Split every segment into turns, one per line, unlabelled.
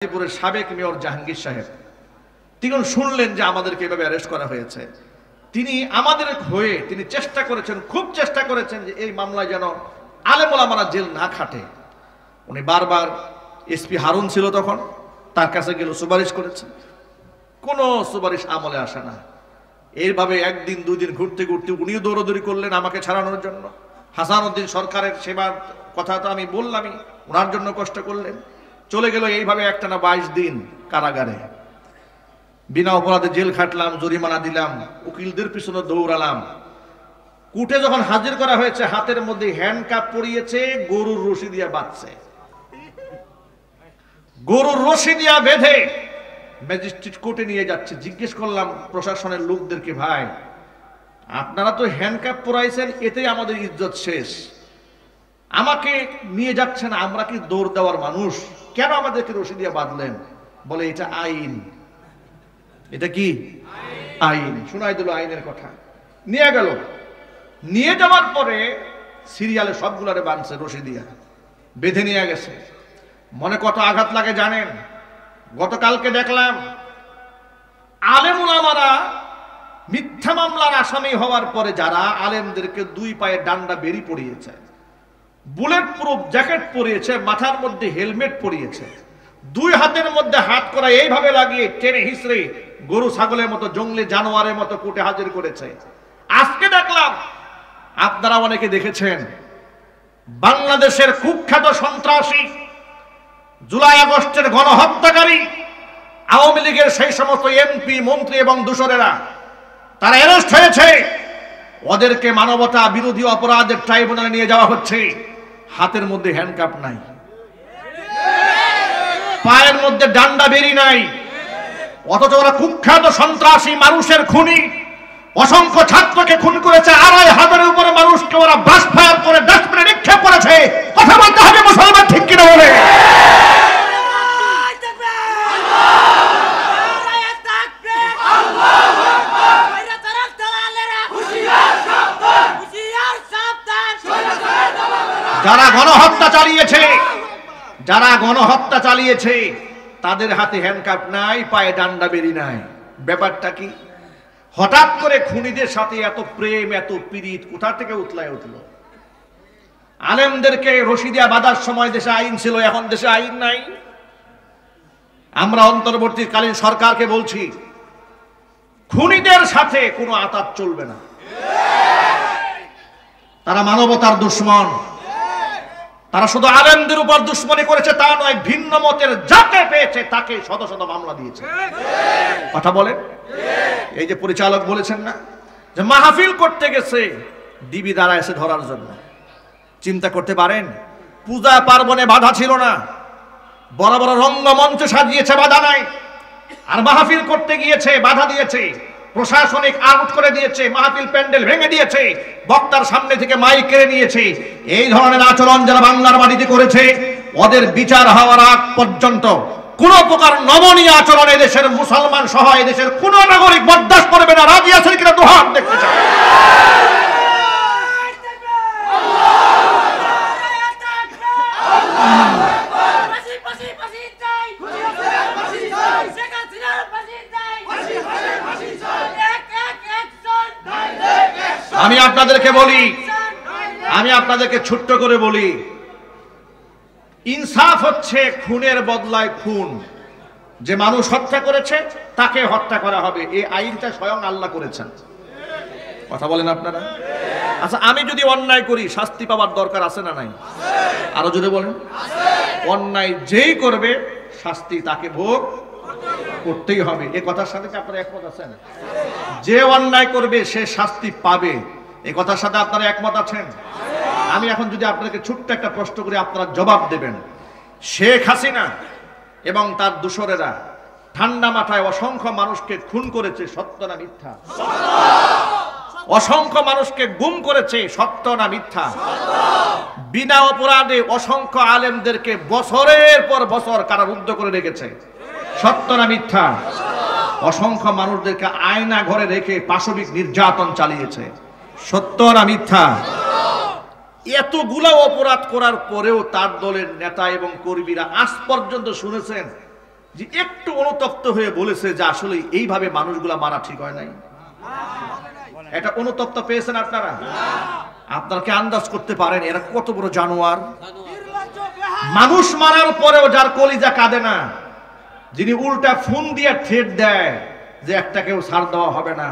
গাজীপুরের সাবেক মেয়র জাহাঙ্গীর সাহেব তিনি শুনলেন যে আমাদেরকে এভাবে অ্যারেস্ট করা হয়েছে। তিনি আমাদের হয়ে তিনি চেষ্টা করেছেন, খুব চেষ্টা করেছেন যে এই মামলায় যেন আলেম ওলামারা জেল না খাটে। উনি বারবার এসপি হারুন ছিল তখন, তার কাছে গেল, সুপারিশ করেছেন, কোনো সুপারিশ আমলে আসে না। এইভাবে একদিন দুই দিন ঘুরতে ঘুরতে উনিও দৌড়দৌড়ি করলেন আমাকে ছাড়ানোর জন্য। হাসানুদ্দিন সরকারের সেবার কথা তো আমি বললামই, ওনার জন্য কষ্ট করলেন। চলে গেল এইভাবে একটানা 22 দিন কারাগারে, বিনা অপরাধে জেল খাটলাম, জরিমানা দিলাম, উকিলদের পিছনে দৌড়ালাম। কুটে যখন হাজির করা হয়েছে, হাতের মধ্যে হ্যান্ডকাপ পরিয়েছে, গরুর রশি দিয়া বাঁধছে, গরুর রশি দিয়া বেঁধে ম্যাজিস্ট্রেট কোর্টে নিয়ে যাচ্ছে। জিজ্ঞেস করলাম প্রশাসনের লোকদেরকে, ভাই আপনারা তো হ্যান্ডকাপ পরাইছেন, এতেই আমাদের ইজ্জত শেষ, আমাকে নিয়ে যাচ্ছেন, আমরা কি দৌড় দেওয়ার মানুষ, কেন আমাদেরকে রশি দিয়ে বাঁধলেন? বলে এটা আইন। এটা কি আইন? শোনাই দিল আইনের কথা। নিয়ে গেল, নিয়ে যাওয়ার পরে সিরিয়ালে সবগুলারে বাঁধছে রশি দিয়া, বেঁধে নিয়ে গেছে। মনে কত আঘাত লাগে জানেন? গতকালকে দেখলাম আলেম ওলামারা মিথ্যা মামলার আসামি হওয়ার পরে যারা আলেমদেরকে 2 পায়ে ডান্ডা বেরি পরিয়েছে, বুলেট প্রুফ জ্যাকেট পরিয়েছে, মাথার মধ্যে হেলমেট পরিয়েছে, 2 হাতের মধ্যে হাত করা এইভাবে লাগিয়ে টেনে হিসড়ে গরু ছাগলের মতো, জঙ্গলি জানোয়ারের মতো কোর্টে হাজির করেছে। আজকে দেখলাম, আপনারা অনেকে দেখেছেন, বাংলাদেশের কুখ্যাত সন্ত্রাসী, জুলাই আগস্টের গণহত্যাকারী, আওয়ামী লীগের সেই সমস্ত এমপি মন্ত্রী এবং দূষরেরা তারা অ্যারেস্ট হয়েছে। ওদেরকে মানবতা বিরোধী অপরাধের ট্রাইব্যুনালে নিয়ে যাওয়া হচ্ছে। হাতের মধ্যে হ্যান্ডকাপ নাই, পায়ের মধ্যে ডান্ডা বেরি নাই, অথচ ওরা কুখ্যাত সন্ত্রাসী, মানুষের খুনি, অসংখ্য ছাত্রকে খুন করেছে, 2500-এর উপরে মানুষকে ওরা বাস ফায়ার করে ডাস্টবিনে নিক্ষেপ করেছে। কথা বলতে হবে মুসলমান, ঠিক কিনা বলে? যারা গণহত্যা চালিয়েছে তাদের হাতে হ্যান্ডকাপ নাই, পায়ে ডান্ডা বেরি নাই। ব্যাপারটা কি? হঠাৎ করে খুনিদের সাথে এত প্রেম, এত পীড়িত কোথা থেকে উতলায় উঠলো? আলেমদেরকে রশি দিয়া বাঁধার সময় দেশে আইন ছিল, এখন দেশে আইন নাই। আমরা অন্তর্বর্তীকালীন সরকারকে বলছি, খুনিদের সাথে কোনো আতাত চলবে না। তারা মানবতার দুশ্মন। তারা শুধু আলেমদের উপর দুশ্মনী করেছে তা নয়, ভিন্ন মতের যাকে পেয়েছে তাকে শত শত মামলা দিয়েছে। কথা বলেন। এই যে পরিচালক বলেছেন না যে মাহফিল করতে গেছে, ডিবি দ্বারা এসে ধরার জন্য। চিন্তা করতে পারেন, পূজা পার্বণে বাধা ছিল না, বড় বড় রঙ্গমঞ্চ সাজিয়েছে, বাধা নাই। আর মাহফিল করতে গিয়েছে, বাধা দিয়েছে, প্রশাসনিক আউট করে দিয়েছে, মাহফিল প্যান্ডেল ভেঙে দিয়েছে, বক্তার সামনে থেকে মাইক কেড়ে নিয়েছে। এই ধরনের আচরণ যারা বাংলার মাটিতে করেছে, ওদের বিচার হওয়ার আগ পর্যন্ত কোন প্রকার নমনীয় আচরণে দেশের মুসলমান সহ দেশের কোন নাগরিক বরদাস্ত করবে না। রাজি আছেন কিনা? দুহাত দেখতে চাই। আমি আপনাদেরকে ছোট্ট করে বলি, ইনসাফ হচ্ছে খুনের বদলায় খুন। যে মানুষ হত্যা করেছে তাকে হত্যা করা হবে, এই আইনটা স্বয়ং আল্লাহ করেছেন। কথা বলেন আপনারা? আচ্ছা, আমি যদি অন্যায় করি শাস্তি পাওয়ার দরকার আছে না নাই? আরো জোরে বলেন। অন্যায় যেই করবে শাস্তি তাকে ভোগ করতেই হবে। এই কথার সাথে আপনারা একমত আছেন? যে অন্যায় করবে সে শাস্তি পাবে, এই কথার সাথে আপনারা একমত আছেন? আমি এখন যদি আপনাদেরকে ছোট্ট একটা প্রশ্ন করি, আপনারা জবাব দেবেন। শেখ হাসিনা এবং তার দূষরেরা ঠান্ডা মাথায় অসংখ্য মানুষকে খুন করেছে, সত্য না মিথ্যা? অসংখ্য মানুষকে গুম করেছে, সত্য না মিথ্যা? বিনা অপরাধে অসংখ্য আলেমদেরকে বছরের পর বছর কারারুদ্ধ করে রেখেছে, সত্য না মিথ্যা? অসংখ্য মানুষদেরকে আয়না ঘরে রেখে পাশবিক নির্যাতন চালিয়েছে, সত্য না মিথ্যা? এতগুলো অপরাধ করার পরেও তার দলের নেতা এবং কর্মীরা আজ পর্যন্ত শুনেছেন যে একটু অনুতপ্ত হয়ে বলেছে যে আসলে এইভাবে মানুষগুলা মারা ঠিক হয় নাই? এটা অনুতপ্ত পেয়েছেন আপনারা? আপনারা কি আন্দাজ করতে পারেন এরা কত বড় জানোয়ার? মানুষ মারার পরেও যার কলিজা কাঁদে না, যিনি উল্টা ফোন দিয়ে থ্রেট দেয় যে একটা কেউ ছাড় দেওয়া হবে না,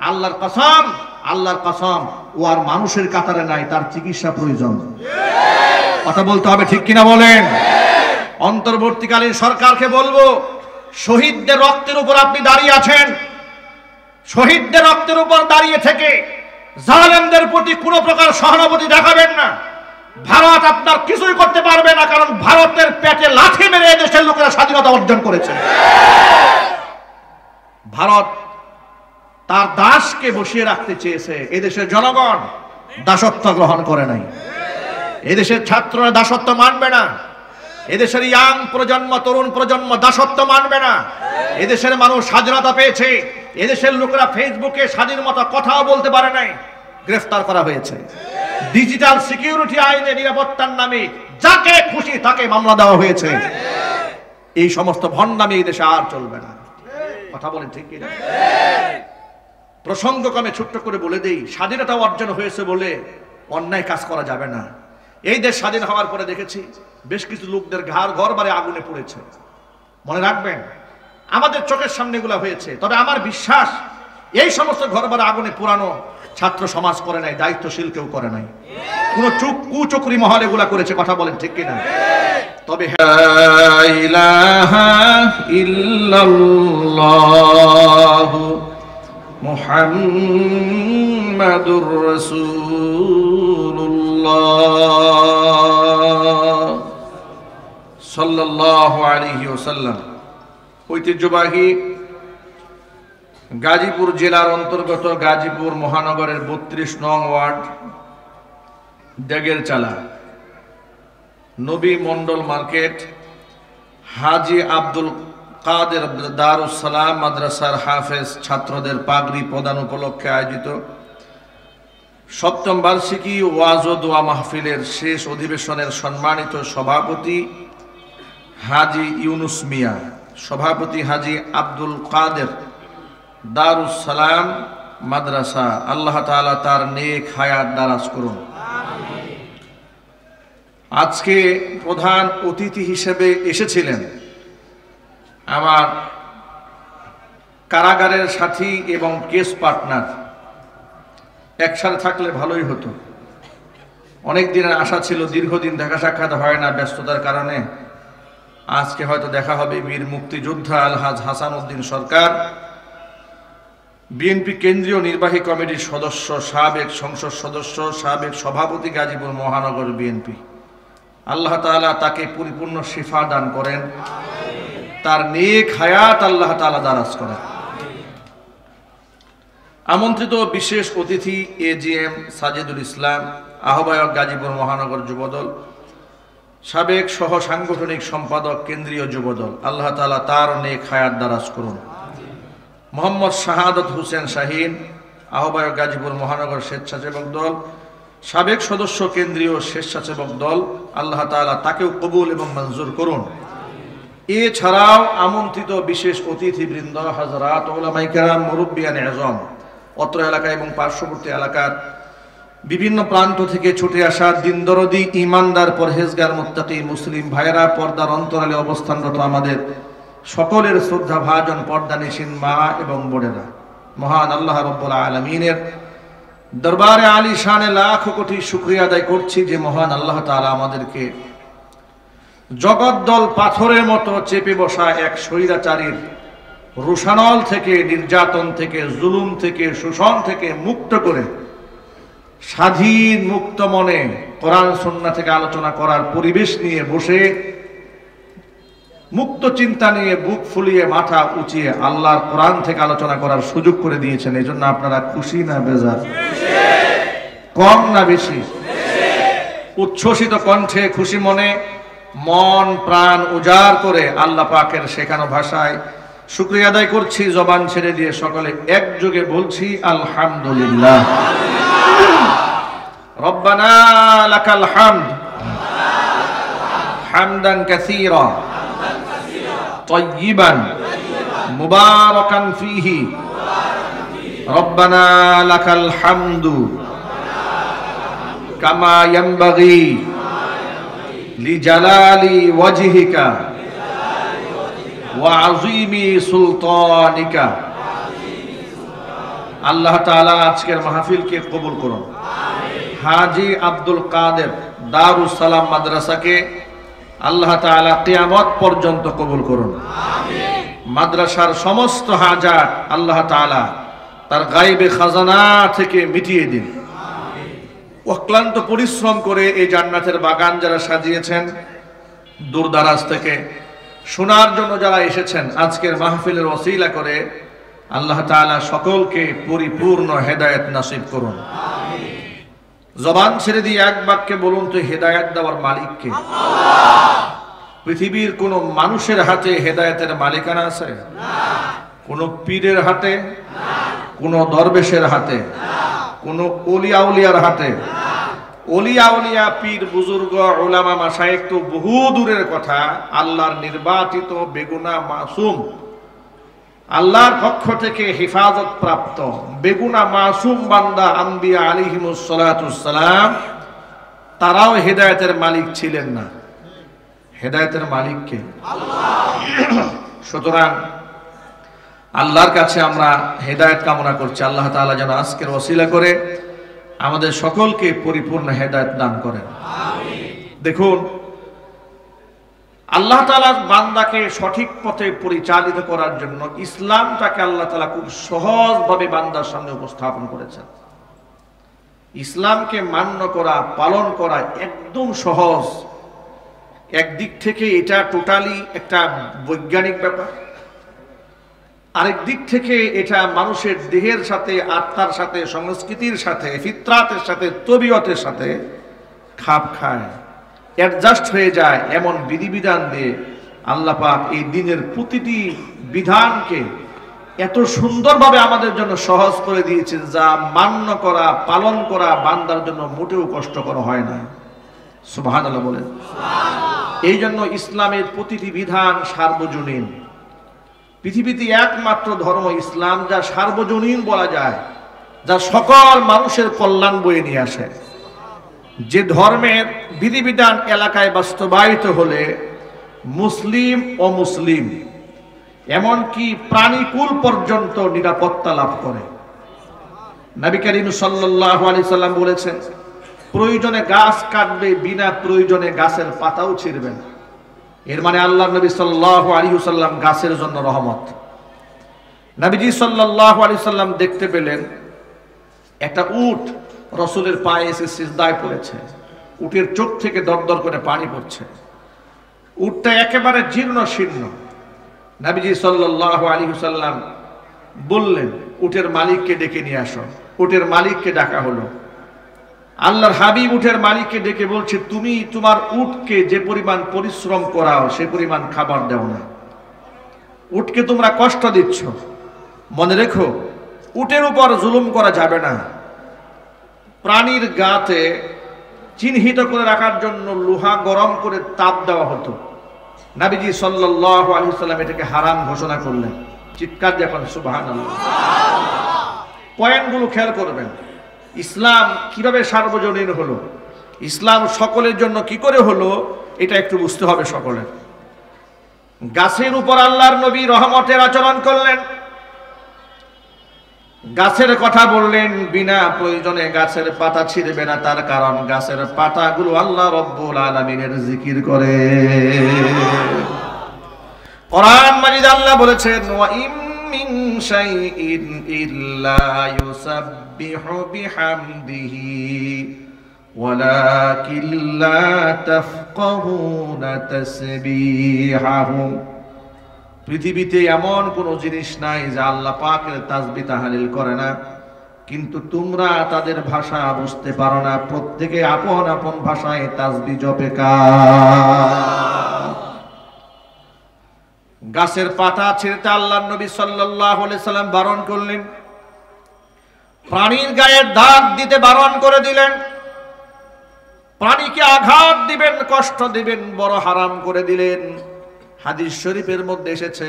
আল্লাহর কসম, আল্লাহর কসম, ও আর মানুষের কাতারে নাই, তার চিকিৎসা প্রয়োজন। কথা বলতে হবে, ঠিক কিনা বলেন? অন্তর্বর্তীকালীন সরকারকে বলবো, শহীদদের রক্তের উপর আপনি দাঁড়িয়ে আছেন, শহীদদের রক্তের উপর দাঁড়িয়ে থেকে জালেমদের প্রতি কোনো প্রকার সহানুভূতি দেখাবেন না। ভারত আপনার কিছুই করতে পারবে না, কারণ ভারতের পেটে লাথি মেরে এদেশের লোকেরা স্বাধীনতা অর্জন করেছে। ভারত তার দাসকে বসিয়ে রাখতে চেয়েছে, এদেশের জনগণ দাসত্ব গ্রহণ করে নাই। এদেশের ছাত্ররা দাসত্ব মানবে না, এদেশের ইয়াং প্রজন্ম, তরুণ প্রজন্ম দাসত্ব মানবে না। এদেশের মানুষ স্বাধীনতা পেয়েছে, এদেশের লোকেরা ফেসবুকে স্বাধীন মতো কথাও বলতে পারে নাই, গ্রেফতার করা হয়েছে। ডিজিটাল সিকিউরিটি আইনে নিরাপত্তার নামে যাকে খুশি তাকে মামলা দেওয়া হয়েছে। এই সমস্ত ভণ্ডামি এই দেশে আর চলবে না। কথা বলেন ঠিক কিনা? প্রসঙ্গক্রমে ছোট্ট করে বলে দেই, স্বাধীনতা অর্জন হয়েছে বলে অন্যায় কাজ করা যাবে না। এই দেশ স্বাধীন হওয়ার পরে দেখেছি বেশ কিছু লোকদের ঘর বাড়ি আগুনে পড়েছে। মনে রাখবেন, আমাদের চোখের সামনে এগুলা হয়েছে। তবে আমার বিশ্বাস এই সমস্ত ঘর বাড়ি আগুনে পোড়ানো ছাত্র সমাজ করে নাই, দায়িত্বশীল কেউ করে নাই, কোন কুচক্রী মহল এগুলা করেছে। কথা বলেন ঠিক কিনা? তবে লা ইলাহা ইল্লাল্লাহু মুহাম্মাদুর রাসূলুল্লাহ সাল্লাল্লাহু আলাইহি ওয়াসাল্লাম ঐতিহ্যবাহী গাজীপুর জেলার অন্তর্গত গাজীপুর মহানগরের 32 নং ওয়ার্ড ডেগেরচালা নবী মন্ডল মার্কেট হাজী আব্দুল কাদের দারুস সালাম মাদ্রাসার হাফেজ ছাত্রদের পাগড়ি প্রদান উপলক্ষে আয়োজিত 7ম বার্ষিকী ওয়াজ ও দোয়া মাহফিলের শেষ অধিবেশনের সম্মানিত সভাপতি হাজী ইউনুস মিয়া, সভাপতি হাজী আব্দুল কাদের দারুস সালাম মাদ্রাসা, আল্লাহ তাআলা তার নেক হায়াত দারাজ করুন। আজকে প্রধান অতিথি হিসেবে এসেছিলেন আমার কারাগারের সাথী এবং কেস পার্টনার। একসাথে থাকলে ভালোই হতো। অনেক দিনের আশা ছিল, দীর্ঘদিন দেখা সাক্ষাৎ হয় না ব্যস্ততার কারণে। আজকে হয়তো দেখা হবে। বীর মুক্তিযোদ্ধা আলহাজ হাসান উদ্দিন সরকার, বিএনপি কেন্দ্রীয় নির্বাহী কমিটির সদস্য, সাবেক সংসদ সদস্য, সাবেক সভাপতি গাজীপুর মহানগর বিএনপি। আল্লাহ তাআলা তাকে পরিপূর্ণ শিফা দান করেন, তার নেক হায়াত আল্লাহ তাআলা দারাজ করেন। আমন্ত্রিত বিশেষ অতিথি এজিএম সাজেদুল ইসলাম, আহ্বায়ক গাজীপুর মহানগর যুবদল, সাবেক সহ সাংগঠনিক সম্পাদক কেন্দ্রীয় যুবদল, আল্লাহ তাআলা তার নেক হায়াত দারাজ করুন। মোহাম্মদ শাহাদত হোসেন শাহীন, আহ্বায়ক গাজীপুর মহানগর স্বেচ্ছাসেবক দল, সাবেক সদস্য কেন্দ্রীয় স্বেচ্ছাসেবক দল, আল্লাহ তাআলা তাকেও কবুল এবং মঞ্জুর করুন। এছাড়াও আমন্ত্রিত বিশেষ অতিথিবৃন্দ, হযরত উলামায়ে কেরাম, মুরব্বিয়ানে আযম, অত্র এলাকা এবং পার্শ্ববর্তী এলাকার বিভিন্ন প্রান্ত থেকে ছুটে আসা দিনদরদি, ইমানদার, পরহেজগার, মুত্তাকি মুসলিম ভাইয়েরা, পর্দার অন্তরালে অবস্থানরত আমাদের সকলের শ্রদ্ধা ভাজন পর্দানিশীন মা এবং বোনেরা, মহান আল্লাহ রাব্বুল আলামিনের দরবারে আলী শানে লাখ কোটি শুকরিয়া আদায় করছি যে মহান আল্লাহ তাআলা আমাদেরকে জগদ্দল পাথরের মতো চেপে বসা এক স্বৈরাচারীর রোষানল থেকে, নির্যাতন থেকে, জুলুম থেকে, শোষণ থেকে মুক্ত করে স্বাধীন মুক্ত মনে কোরআন সুন্নাহ থেকে আলোচনা করার পরিবেশ নিয়ে বসে, মুক্ত চিন্তা নিয়ে বুক ফুলিয়ে মাথা উঁচিয়ে আল্লাহর কোরআন থেকে আলোচনা করার সুযোগ করে দিয়েছেন। এই জন্য আপনারা খুশি না বেজার? কম না বেশি? উচ্ছ্বসিত কণ্ঠে, খুশি মনে, মন প্রাণ উজাড় করে আল্লাহ পাকের শেখানো ভাষায় শুকরিয়া আদায় করছি। জবান ছেড়ে দিয়ে সকলে একযোগে বলছি আলহামদুলিল্লাহ। রব্বানা লাকাল হামদ হামদান কাসীরা তাইয়িবান মুবারাকান ফীহি রব্বানা লাকাল হামদু কামা ইয়ানবাগি লিজালালি ওয়াজহিকা ওয়া আযীমি সুলতানিকা। আল্লাহ তাআলা আজকের মাহফিলকে কবুল করুন। হাজী আব্দুল কাদের দারুস সালাম মাদ্রাসাকে আল্লাহ তাআলা কিয়ামত পর্যন্ত কবুল করুন। মাদ্রাসার সমস্ত হাজাত আল্লাহ তাআলা তার গায়বে খাজানা থেকে মিটিয়ে দিন। অক্লান্ত পরিশ্রম করে এই জান্নাতের বাগান যারা সাজিয়েছেন, দূরদারাজ থেকে শোনার জন্য যারা এসেছেন, আজকের মাহফিলের ওসিলা করে আল্লাহ তাআলা সকলকে পরিপূর্ণ হেদায়েত নসিব করুন। জবান ছেড়ে দিয়ে এক বাক্যে বলুন তো, হেদায়েত দেওয়ার মালিক কে? পৃথিবীর কোন মানুষের হাতে হেদায়েতের মালিকানা আছে? কোন পীরের হাতে, কোন দরবেশের হাতে, কোন ওলিয়া উলিয়ার হাতে? ওলিয়া উলিয়া, পীর বুজুর্গ, উলামা মাশায়েখ তো বহু দূরের কথা, আল্লাহর নির্বাচিত বেগুনা মাসুম, আল্লাহর পক্ষ থেকে হেফাজত প্রাপ্ত বেগুনা মাসুম বান্দা আম্বিয়া আলাইহিমুস সালাতুস সালাম, তারাও হেদায়েতের মালিক ছিলেন না। হেদায়েতের মালিক কে? আল্লাহ। সুতরাং আল্লাহর কাছে আমরা হেদায়েত কামনা করছি। আল্লাহ তাআলা যেন আজকের ওসিলা করে আমাদের সকলকে পরিপূর্ণ হেদায়েত দান করেন। আমিন। দেখুন, আল্লাহ তাআলা বান্দাকে সঠিক পথে পরিচালিত করার জন্য ইসলামটাকে আল্লাহ তাআলা খুব সহজভাবে বান্দার সামনে উপস্থাপন করেছেন। ইসলামকে মান্য করা, পালন করা একদম সহজ। একদিক থেকে এটা টোটালি একটা বৈজ্ঞানিক ব্যাপার, আরেক দিক থেকে এটা মানুষের দেহের সাথে, আত্মার সাথে, সংস্কৃতির সাথে, ফিতরাতের সাথে, তবিয়তের সাথে খাপ খায়, অ্যাডজাস্ট হয়ে যায়। এমন বিধিবিধান দিয়ে আল্লাহ পাক এই দিনের প্রতিটি বিধানকে এত সুন্দরভাবে আমাদের জন্য সহজ করে দিয়েছেন, যা মান্য করা, পালন করা বান্দার জন্য মোটেও কষ্টকর হয় না। সুবহানাল্লাহ বলেন। এই জন্য ইসলামের প্রতিটি বিধান সার্বজনীন। পৃথিবীতে একমাত্র ধর্ম ইসলাম যা সার্বজনীন বলা যায়, যা সকল মানুষের কল্যাণ বয়ে নিয়ে আসে। যে ধর্মের বিধিবিধান এলাকায় বাস্তবায়িত হলে মুসলিম অমুসলিম এমনকি প্রাণীকুল পর্যন্ত নিরাপত্তা লাভ করে। নবী করিম সাল্লাল্লাহু আলাইহি সাল্লাম বলেছেন, প্রয়োজনে গাছ কাটবে, বিনা প্রয়োজনে গাছের পাতাও ছিঁড়বে না। এর মানে আল্লাহ নবী সাল্লাল্লাহু আলাইহি ওয়াসাল্লাম গাছের জন্য রহমত। নবীজি সাল্লাল্লাহু আলাইহি ওয়াসাল্লাম দেখতে পেলেন একটা উট রাসূলের পায়ে এসে সিজদায় পড়েছে। উটের চোখ থেকে দরদর করে পানি পড়ছে। উটটা একেবারে জীর্ণ শীর্ণ। নবীজি সাল্লাল্লাহু আলাইহি ওয়াসাল্লাম বললেন, উটের মালিককে ডেকে নিয়ে আসো। উটের মালিককে ডাকা হলো। আল্লাহর হাবিব উটের মালিককে ডেকে বলছে, তুমি তোমার উটকে যে পরিমাণ পরিশ্রম করাও সে পরিমাণ খাবার দাও না। উটকে তোমরা কষ্ট দিচ্ছ। মনে রেখো, উটের উপর জুলুম করা যাবে না। প্রাণীর গাতে চিহ্নিত করে রাখার জন্য লোহা গরম করে তাপ দেওয়া হতো। নবীজি সাল্লাল্লাহু আলাইহি ওয়াসাল্লাম এটাকে হারাম ঘোষণা করলেন। চিৎকার যখন সুবহানাল্লাহ। পয়েন্টগুলো খেয়াল করবেন। ইসলাম কিভাবে সার্বজনীন হলো, ইসলাম সকলের জন্য কি করে হলো, এটা একটু বুঝতে হবে সকলের। গাছের উপর আল্লাহর নবী রহমতের আচরণ করলেন। গাছের কথা বললেন, বিনা প্রয়োজনে গাছের পাতা ছিঁড়বে না, তার কারণ গাছের পাতাগুলো আল্লাহ রব্বুল আলামিনের জিকির করে। কোরআন মাজিদ আল্লাহ বলেছেন, ওয়া ইম মিন শাইইন ইল্লা ইউসাব্বিহু বিহামদিহি ওয়ালাকিন লা তাফকাহুনা তাসবিহাহুম। পৃথিবীতে এমন কোন জিনিস নাই যা আল্লাহ পাকের তাসবিহ তাহলিল করে না, কিন্তু তোমরা তাদের ভাষা বুঝতে পারো না। প্রত্যেকে আপন আপন ভাষায় তাসবিহ জপে। গাছের পাতা ছিঁড়তে আল্লাহর নবী সাল্লাল্লাহু আলাইহি সাল্লাম বারণ করলেন। প্রাণীর গায়ে দাগ দিতে বারণ করে দিলেন। প্রাণীকে আঘাত দিবেন, কষ্ট দিবেন, বড় হারাম করে দিলেন। হাদিস শরীফের মধ্যে এসেছে,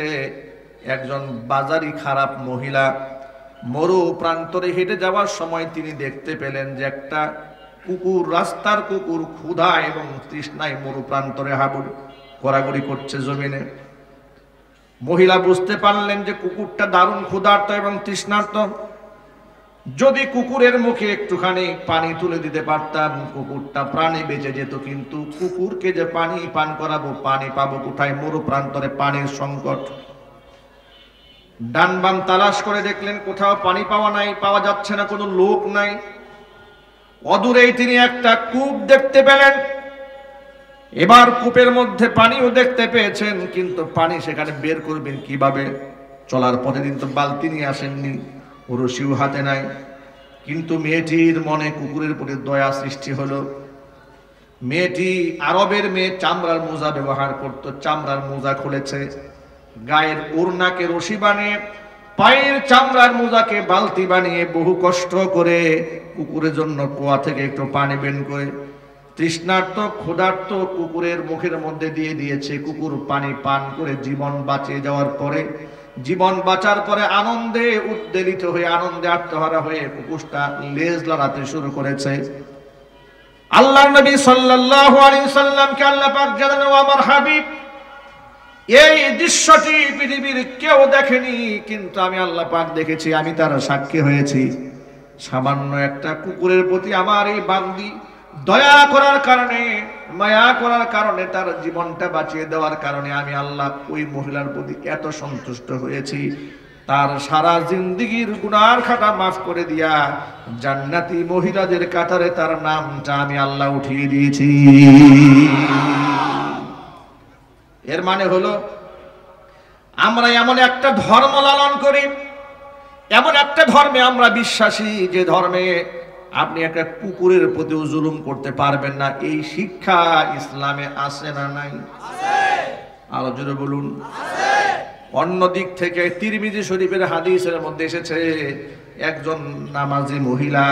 একজন বাজারি খারাপ মহিলা মরু প্রান্তরে হেঁটে যাওয়ার সময় তিনি দেখতে পেলেন যে একটা কুকুর, রাস্তার কুকুর ক্ষুধা এবং তৃষ্ণায় মরু প্রান্তরে হাবুড় গড়াগড়ি করছে জমিনে। মহিলা বুঝতে পারলেন যে কুকুরটা দারুণ ক্ষুধার্ত এবং তৃষ্ণার্ত। যদি কুকুরের মুখে একটুখানি পানি তুলে দিতে পারতাম, কুকুরটা প্রাণে বেঁচে যেত। কিন্তু কুকুরকে যে পানি পান করাবো, পানি পাবো কোথায়? মরু প্রান্তরে পানির সংকট। ডান বাম তালাশ করে দেখলেন কোথাও পানি পাওয়া যাচ্ছে না, কোনো লোক নাই। অদূরেই তিনি একটা কূপ দেখতে পেলেন। এবার কূপের মধ্যে পানিও দেখতে পেয়েছেন, কিন্তু পানি সেখানে বের করবেন কিভাবে? চলার পথে কিন্তু বালতি নিয়ে আসেননি, রশিও হাতে নাই। কিন্তু মেয়েটির মনে কুকুরের প্রতি দয়া সৃষ্টি হলো। মেয়েটি আরবের মেয়ে, চামড়ার মোজা ব্যবহার করত। চামড়ার মোজা খুলেছে, গায়ের ওড়নাকে রশি বানিয়ে, পায়ের চামড়ার মোজাকে বালতি বানিয়ে বহু কষ্ট করে কুকুরের জন্য কুয়া থেকে একটু পানি বের করে তৃষ্ণার্ত ক্ষুধার্ত কুকুরের মুখের মধ্যে দিয়ে দিয়েছে। কুকুর পানি পান করে জীবন বাঁচিয়ে যাওয়ার পরে, জীবন বাঁচার পরে আনন্দে উদ্বেলিত হয়ে, আনন্দে আত্মহারা হয়ে কুকুরটা লেজ লড়াতে শুরু করেছে। আল্লাহর নবী সাল্লাল্লাহু আলাইহি সাল্লামকে আল্লাহ পাক জানালেন, ও আমার হাবিব, এই দৃশ্যটি পৃথিবীর কেউ দেখেনি, কিন্তু আমি আল্লাহ পাক দেখেছি, আমি তার সাক্ষী হয়েছি। সামান্য একটা কুকুরের প্রতি আমার এই বান্দি দয়া করার কারণে, মায়া করার কারণে, তার জীবনটা বাঁচিয়ে দেওয়ার কারণে আমি আল্লাহ ওই মহিলার প্রতি এত সন্তুষ্ট হয়েছি। তার সারা জিন্দেগীর গুনার খাতা মাফ করে দিয়া জান্নাতি মহিলাদের কাতারে তার নামটা আমি আল্লাহ উঠিয়ে দিয়েছি। এর মানে হলো, আমরা এমন একটা ধর্ম লালন করি, এমন একটা ধর্মে আমরা বিশ্বাসী, যে ধর্মে আপনি একটা কুকুরের প্রতিও জুলুম করতে পারবেন না। এই শিক্ষা ইসলামে আছে না নাই? আরো জোরে বলুন। অন্য দিক থেকে তিরমিজি শরীফের হাদিসের মধ্যে এসেছে, একজন নামাজি মহিলা,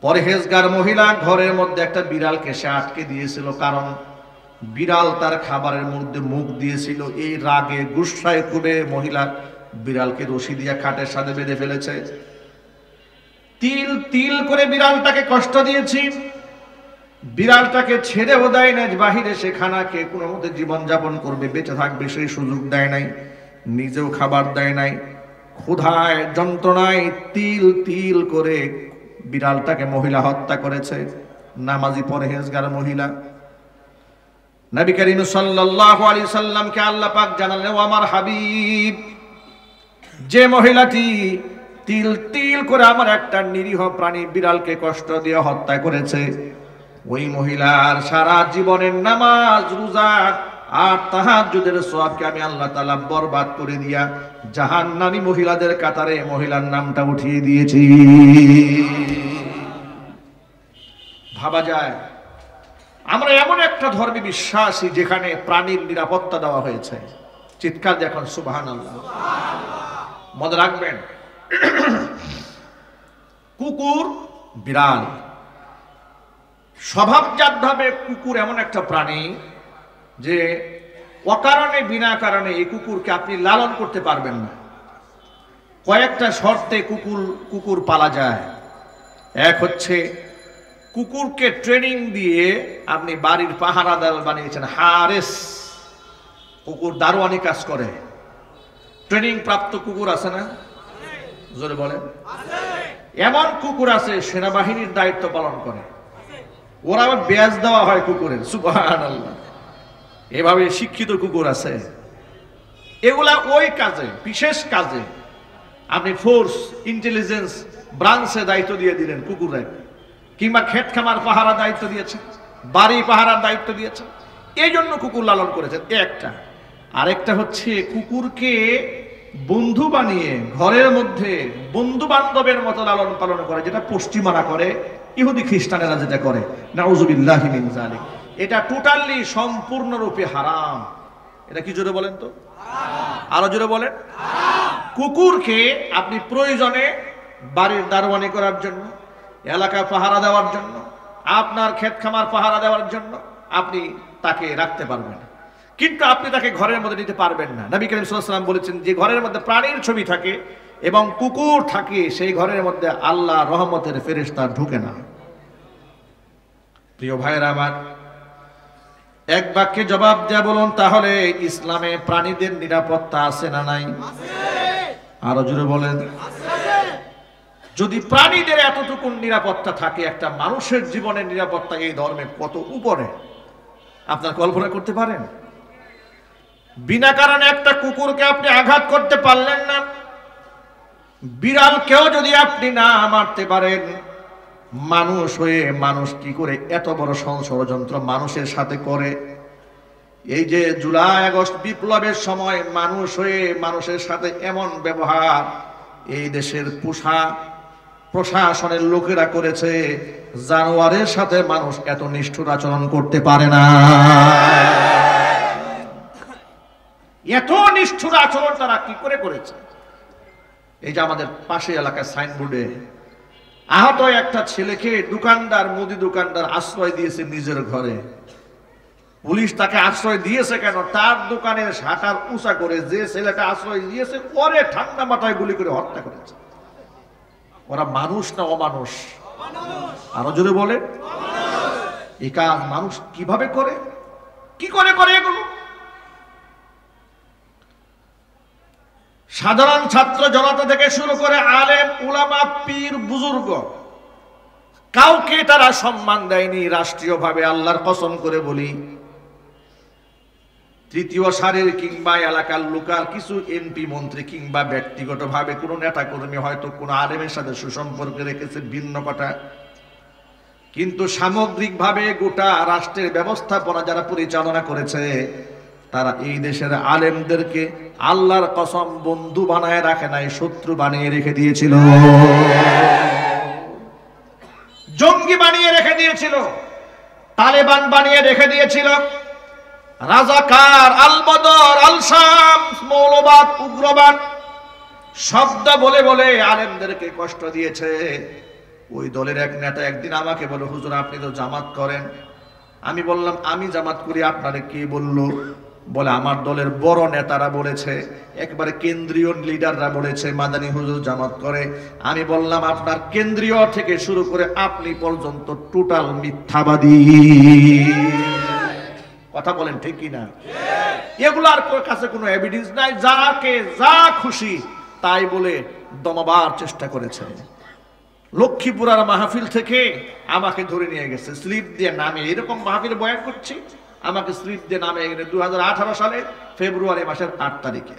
পরহেজগার মহিলা, ঘরের মধ্যে একটা বিড়ালকে সে আটকে দিয়েছিল। কারণ বিড়াল তার খাবারের মধ্যে মুখ দিয়েছিল। এই রাগে গুসায় খুবে মহিলা বিড়ালকে রশি দিয়ে খাটের সাথে বেঁধে ফেলেছে। তিল তিল করে বিড়ালটাকে কষ্ট দিয়েছি, বিড়ালটাকে ছেড়েও দেয় না বাহিরে, সে খানা খেয়ে কোনো মতে জীবনযাপন করবে, বেঁচে থাকবে, সেই সুযোগ দেয় নাই। নিজেও খাবার দেয় নাই। ক্ষুধায় যন্ত্রণায় তিল তিল করে বিড়ালটাকে মহিলা হত্যা করেছে। নামাজি পরহেজগার মহিলা। নবী করিম সাল্লাল্লাহু আলাইহি সাল্লামকে আল্লাহ পাক জানালেন, ও আমার হাবিব, যে মহিলাটি তিল তিল করে আমার একটা নিরীহ প্রাণী বিড়ালকে কষ্ট দিয়ে হত্যা করেছে, ওই মহিলার সারা জীবনের নামাজ, রোজা আর তাহাজ্জুদের সওয়াবকে আমি আল্লাহ তাআলা বরবাদ করে দিয়া জাহান্নামী মহিলাদের কাতারে মহিলার নামটা উঠিয়ে দিয়েছি। ভাবা যায়, আমরা এমন একটা ধর্মে বিশ্বাসী যেখানে প্রাণীর নিরাপত্তা দেওয়া হয়েছে। চিৎকার দেখুন সুবহানাল্লাহ। মনে রাখবেন, কুকুর, বিড়াল স্বভাবজাতভাবে কুকুর এমন একটা প্রাণী যে অকারণে বিনা কারণে এই কুকুরকে আপনি লালন করতে পারবেন না। কয়েকটা শর্তে কুকুর পালা যায়। এক হচ্ছে, কুকুরকে ট্রেনিং দিয়ে আপনি বাড়ির পাহারাদার বানিয়েছেন, হারেস। কুকুর দারোয়ানি কাজ করে। ট্রেনিং প্রাপ্ত কুকুর আছে না? জোরে বলেন। এমন কুকুর আছে সেনাবাহিনীর দায়িত্ব পালন করে, ওরা আবার ব্যাজ দেওয়া হয় কুকুরের। সুবহানাল্লাহ। এভাবে শিক্ষিত কুকুর আছে। এগুলা ওই কাজে, বিশেষ কাজে আপনি ফোর্স, ইন্টেলিজেন্স ব্রাঞ্চে দায়িত্ব দিয়ে দিলেন কুকুরে, কিংবা ক্ষেত খামার পাহারা দায়িত্ব দিয়েছেন, বাড়ি পাহারার দায়িত্ব দিয়েছেন, এই জন্য কুকুর লালন করেছেন। একটা। আরেকটা হচ্ছে, কুকুরকে বন্ধু বানিয়ে ঘরের মধ্যে বন্ধু বান্ধবের মতো লালন পালন করে, যেটা পশ্চিমারা করে, ইহুদি খ্রিস্টানেরা যেটা করে, নাউযুবিল্লাহি মিন যালিক। এটা টোটালি সম্পূর্ণরূপে হারাম। এটা কি জোরে বলেন তো? আরো জোরে বলেন। কুকুরকে আপনি প্রয়োজনে বাড়ির দারোয়ানি করার জন্য, এলাকা পাহারা দেওয়ার জন্য, আপনার ক্ষেত খামার পাহারা দেওয়ার জন্য আপনি তাকে রাখতে পারবেন। কিন্তু আপনি তাকে ঘরের মধ্যে নিতে পারবেন না। নবী করিম সাল্লাল্লাহু আলাইহি ওয়াসাল্লাম বলেছেন, যে ঘরের মধ্যে প্রাণীর ছবি থাকে এবং কুকুর থাকে, সেই ঘরের মধ্যে আল্লাহ রহমতের ফেরেশতা ঢুকে না। প্রিয় ভাইরা আমার, এক বাক্যে জবাব দেয়া বলুন, তাহলে ইসলামে প্রাণীদের নিরাপত্তা আছে না নাই? আরো জোরে বলেন। যদি প্রাণীদের এতটুকু নিরাপত্তা থাকে, একটা মানুষের জীবনের নিরাপত্তা এই ধর্মে কত উপরে আপনার কল্পনা করতে পারেন? বিনা কারণে একটা কুকুরকে আপনি আঘাত করতে পারলেন না, বিড়ালকেও যদি আপনি না মারতে পারেন, মানুষ হয়ে মানুষ কি করে এত বড় ষড়যন্ত্র মানুষের সাথে করে? এই যে জুলাই আগস্ট বিপ্লবের সময় মানুষ হয়ে মানুষের সাথে এমন ব্যবহার এই দেশের প্রশাসনের লোকেরা করেছে, জানোয়ারের সাথে মানুষ এত নিষ্ঠুর আচরণ করতে পারে না। এত নিষ্ঠুর আচরণ তারা কি করে করেছে? এই যে আমাদের পাশে এলাকায় সাইনবোর্ডে আহত একটা ছেলেকে দোকানদার, মুদি দোকানদার আশ্রয় দিয়েছে নিজের ঘরে। পুলিশ তাকে আশ্রয় দিয়েছে কেন? তার দোকানের শাটার উঁচা করে যে ছেলেটা আশ্রয় দিয়েছে পরে ঠান্ডা মাথায় গুলি করে হত্যা করেছে। ওরা মানুষ না অমানুষ? আরো জোরে বলে। এই কাজ মানুষ কিভাবে করে, কি করে করে এগুলো? সাধারণ ছাত্র জনতা থেকে শুরু করে আলেম উলামা পীর বুজুর্গ, কাউকে তারা সম্মান দেয়নি রাষ্ট্রীয়ভাবে। আল্লাহর কসম করে বলি, তৃতীয় সারির কিংবা এলাকার লোকাল কিছু এমপি মন্ত্রী কিংবা ব্যক্তিগতভাবে কোনো নেতা কর্মী হয়তো কোনো আলেমের সাথে সুসম্পর্ক রেখেছে ভিন্ন কথা, কিন্তু সামগ্রিকভাবে গোটা রাষ্ট্রের ব্যবস্থাপনা যারা পরিচালনা করেছে, তারা এই দেশের আলেমদেরকে আল্লাহর কসম বন্ধু বানায় রাখে নাই, শত্রু বানিয়ে রেখে দিয়েছিল, জঙ্গি বানিয়ে রেখে দিয়েছিল, তালেবান বানিয়ে রেখে দিয়েছিল, রাজাকার, আল বদর, আল শামস, মৌলবাদ, উগ্রবাদ শব্দ বলে বলে আলেমদেরকে কষ্ট দিয়েছে। ওই দলের এক নেতা একদিন আমাকে বলে, হুজুর আপনি তো জামাত করেন। আমি বললাম, আমি জামাত করি, আপনারে কে বললো? বলে, আমার দলের বড় নেতারা বলেছে, একবারে কেন্দ্রীয় লিডাররা বলেছে মাদানী হুজুর জামাত করে। আমি বললাম, আপনার কেন্দ্রীয় থেকে শুরু করে আপনি পর্যন্ত টোটাল মিথ্যাবাদী। কথা বলেন ঠিক কিনা? এগুলার কাছে কোনো এভিডেন্স নাই, যাকে যা খুশি তাই বলে দমাবার চেষ্টা করেছে। লক্ষ্মীপুরার মাহফিল থেকে আমাকে ধরে নিয়ে গেছে, স্লিপ দিয়ে নামে, এরকম মাহফিল বয়ান করছি, আমাকে স্লিপ দিয়ে নামে গেলে 2018 সালে ফেব্রুয়ারি মাসের 8 তারিখে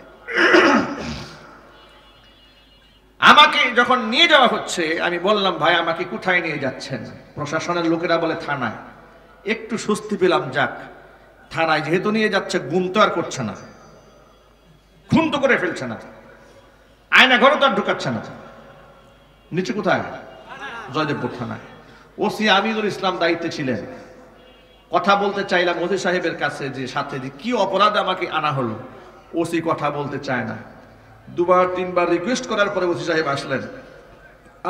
আমাকে যখন নিয়ে যাওয়া হচ্ছে, আমি বললাম, ভাই আমাকে কোথায় নিয়ে যাচ্ছেন? প্রশাসনের লোকেরা বলে থানায়। একটু স্বস্তি পেলাম, যাক থানায় যেহেতু নিয়ে যাচ্ছে, গুম তো আর করছে না, খুন তো করে ফেলছে না, আয়না ঘরে তো আর ঢুকাচ্ছে না। নিচে কোথায়? জয়দেবপুর থানায়। ওসি আমিনুল ইসলাম দায়িত্বে ছিলেন। কথা বলতে চাইলাম ওসি সাহেবের কাছে, যে সাথে যে কি অপরাধে আমাকে আনা হলো। ওসি কথা বলতে চায় না। 2-3বার রিকোয়েস্ট করার পরে ওসি সাহেব আসলেন,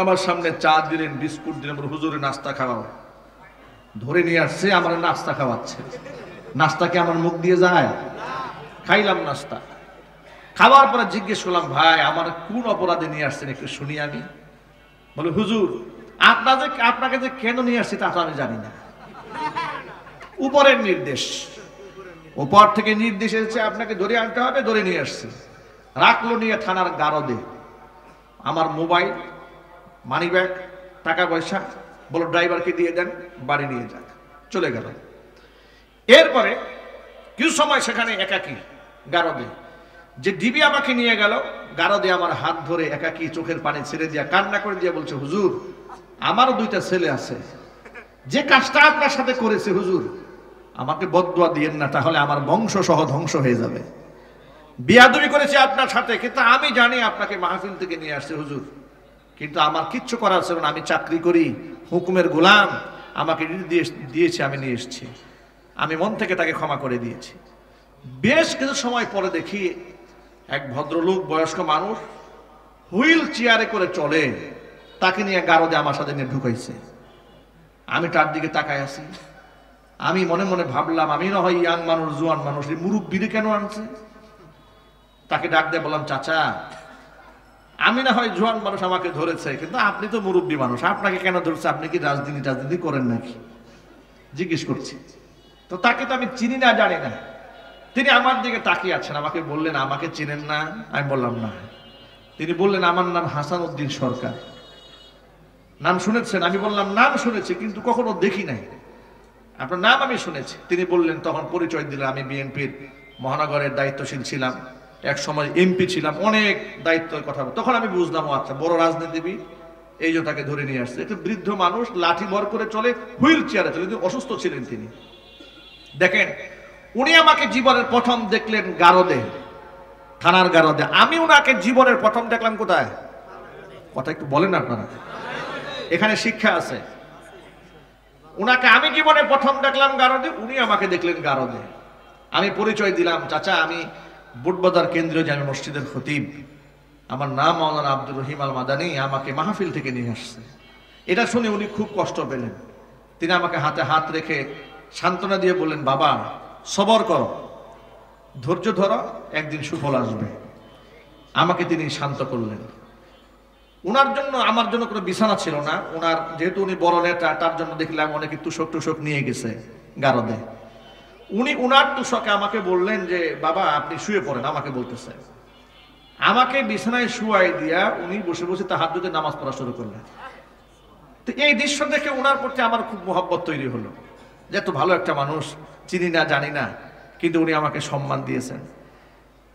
আমার সামনে চা দিলেন, বিস্কুট দিলেন, হুজুরে নাস্তা খাওয়াও। ধরে নিয়ে আসছে, আমার নাস্তা খাওয়াচ্ছে। নাস্তা কি আমার মুখ দিয়ে যায়? খাইলাম নাস্তা। খাওয়ার পরে জিজ্ঞেস করলাম, ভাই আমার কোন অপরাধে নিয়ে আসছেন একটু শুনি। আমি বলে, হুজুর আপনাকে যে কেন নিয়ে আসছি তা তো আমি জানি না, উপরের নির্দেশ, উপর থেকে নির্দেশ এসেছে আপনাকে ধরে আনতে হবে, ধরে নিয়ে আসছে। রাখলো নিয়ে থানার গারদে। আমার মোবাইল, মানি ব্যাগ, টাকা পয়সা, বলো ড্রাইভারকে দিয়ে দেন, বাড়ি নিয়ে যাক। চলে গেল। এরপরে কিছু সময় সেখানে একাকী গারদে, যে ডিবি আমাকে নিয়ে গেল গারদে, আমার হাত ধরে একাকী চোখের পানি ছেড়ে দিয়া কান্না করে দিয়ে বলছে, হুজুর আমারও 2টা ছেলে আছে, যে কাজটা আপনার সাথে করেছে হুজুর, আমাকে বদদুয়া দিয়েন না, তাহলে আমার বংশ সহ ধ্বংস হয়ে যাবে। বিয়াদবি করেছে আপনার সাথে, কিন্তু আমি জানি আপনাকে মাহফিল থেকে নিয়ে আসছে হুজুর, কিন্তু আমার কিচ্ছু করার ছিল না, আমি চাকরি করি, হুকুমের গোলাম, আমাকে নির্দেশ দিয়েছে, আমি নিয়ে এসেছি। আমি মন থেকে তাকে ক্ষমা করে দিয়েছি। বেশ কিছু সময় পরে দেখি এক ভদ্রলোক, বয়স্ক মানুষ, হুইল চেয়ারে করে চলে, তাকে নিয়ে গারদে আমার সাথে নিয়ে ঢুকাইছে। আমি তার দিকে তাকায় আছি, আমি মনে মনে ভাবলাম আমি না হয় ইয়াং মানুষ, জোয়ান মানুষ, এই মুরব্বিরে কেন আনছে? তাকে ডাক দিয়ে বললাম, চাচা আমি না হয় জোয়ান মানুষ, আমাকে ধরেছে, কিন্তু আপনি তো মুরব্বী মানুষ, আপনাকে কেন ধরছে? আপনি কি রাজনীতি করেন নাকি? জিজ্ঞেস করছি। তো তাকে তো আমি চিনি না, জানি না। তিনি আমার দিকে তাকিয়ে আছেন, আমাকে বললেন, আমাকে চিনেন না? আমি বললাম না। তিনি বললেন, আমার নাম হাসান উদ্দিন সরকার, নাম শুনেছেন? আমি বললাম, নাম শুনেছি কিন্তু কখনো দেখি নাই। আপনার নাম আমি শুনেছি। তিনি বললেন, তখন পরিচয় দিলাম, আমি বিএনপির মহানগরের দায়িত্বশীল ছিলাম, এক সময় এমপি ছিলাম, অনেক দায়িত্বের কথা। তখন আমি বুঝলাম, আচ্ছা বড় রাজনীতিবিদ, এই যে তাকে ধরে নিয়ে আসছে। একটা বৃদ্ধ মানুষ, লাঠি ভর করে চলে, হুইল চেয়ারে চলে, অসুস্থ ছিলেন তিনি। দেখেন, উনি আমাকে জীবনের প্রথম দেখলেন গারদে, থানার গারদে। আমি উনাকে জীবনের প্রথম দেখলাম কোথায়? কথা একটু বলেন আপনারা, এখানে শিক্ষা আছে। উনাকে আমি জীবনে প্রথম দেখলাম গারদে, উনি আমাকে দেখলেন গারদে। আমি পরিচয় দিলাম, চাচা আমি বুটবাজার কেন্দ্রীয় জামে মসজিদের খতিব, আমার নাম মাওলানা আব্দুর রহিম আল মাদানী, আমাকে মাহফিল থেকে নিয়ে আসছে। এটা শুনে উনি খুব কষ্ট পেলেন। তিনি আমাকে হাতে হাত রেখে সান্ত্বনা দিয়ে বললেন, বাবা সবর করো, ধৈর্য ধরো, একদিন সুফল আসবে। আমাকে তিনি শান্ত করলেন। উনার জন্য আমার জন্য কোনো বিছানা ছিল না। উনার যেহেতু উনি বড় নেতা, তার জন্য দেখলাম অনেকে তুষক টুষক নিয়ে গেছে গারদে। উনি উনার তুষকে আমাকে বললেন যে, বাবা আপনি শুয়ে পড়েন। আমাকে বলতেছে, আমাকে বিছানায় শুয়াই দিয়া উনি বসে বসে তাহাজ্জুদের নামাজ পড়া শুরু করলেন। তো এই দৃশ্য দেখে উনার প্রতি আমার খুব মহব্বত তৈরি হলো, যে এত ভালো একটা মানুষ, চিনি না জানি না, কিন্তু উনি আমাকে সম্মান দিয়েছেন।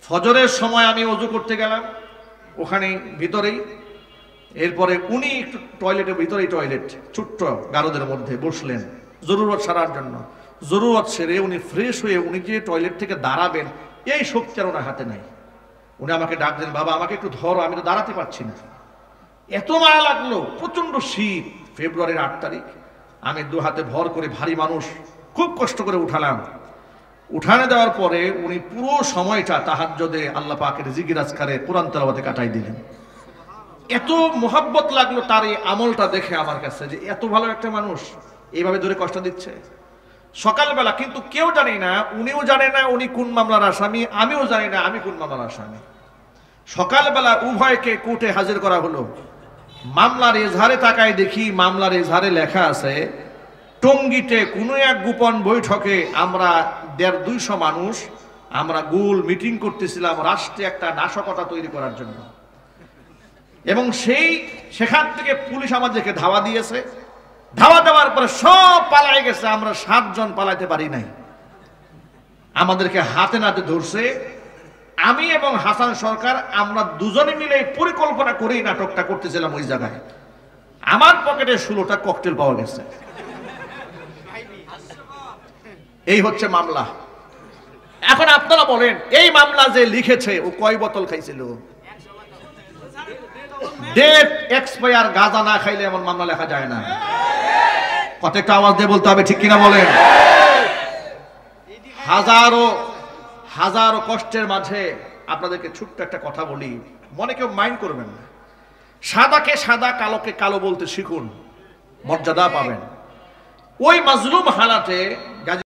ফজরের সময় আমি ওযু করতে গেলাম ওখানে ভিতরেই। এরপরে উনি একটু টয়লেটের ভিতরেই, টয়লেট ছোট্ট গারদের মধ্যে বসলেন জরুরত সারার জন্য। জরুরত সেরে উনি ফ্রেশ হয়ে উনি যে টয়লেট থেকে দাঁড়াবেন, এই শক্তি আর ওনার হাতে নাই। উনি আমাকে ডাক দেন, বাবা আমাকে একটু ধরো, আমি তো দাঁড়াতে পারছি না। এত মায়া লাগলো, প্রচন্ড শীত, ফেব্রুয়ারির 8 তারিখ। আমি দু হাতে ভর করে, ভারী মানুষ, খুব কষ্ট করে উঠালাম। উঠানে দেওয়ার পরে উনি পুরো সময়টা তাহাজ্জুদে আল্লাহ পাকের জিকির আজকারে কোরআন তেলাওয়াতে কাটাই দিলেন। এত মোহাব্বত লাগলো তার এই আমলটা দেখে আমার কাছে, যে এত ভালো একটা মানুষ এইভাবে ধরে কষ্ট দিচ্ছে। সকালবেলা কিন্তু কেউ জানি না, উনিও জানে না উনি কোন মামলার আসামি, আমিও জানি না আমি কোন মামলার আসামি। সকালবেলা উভয়কে কোর্টে হাজির করা হলো। মামলার এজাহারে তাকায় দেখি, মামলার এজাহারে লেখা আছে, টঙ্গীতে কোনো এক গোপন বৈঠকে আমরা 150-200 মানুষ আমরা গোল মিটিং করতেছিলাম রাষ্ট্রে একটা নাশকতা তৈরি করার জন্য। এবং সেখান থেকে পুলিশ আমাদেরকে ধাওয়া দিয়েছে। ধাওয়া দেওয়ার পরে সব পালাই গেছে, আমরা 7 জন পালাইতে পারি নাই। আমাদেরকে হাতে নাতে ধরছে। আমি এবং হাসান সরকার আমরা দুজনে মিলে পরিকল্পনা করেই নাটকটা করতেছিলাম ওই জায়গায়। আমার পকেটে 16টা ককটেল পাওয়া গেছে। এই হচ্ছে মামলা। এখন আপনারা বলেন, এই মামলা যে লিখেছে ও কয় বোতল খাইছিল? ডেট এক্সপায়ার গাঁজা না খাইলে এমন মামলা লেখা যায় না। কত একটা আওয়াজ দিয়ে বলতে হবে, ঠিক কিনা বলেন? হাজারো কষ্টের মাঝে আপনাদেরকে ছোট্ট একটা কথা বলি, মনে কেউ মাইন্ড করবেন না। সাদাকে সাদা, কালোকে কালো বলতে শিখুন, মর্যাদা পাবেন। ওই মাজলুম হালাতে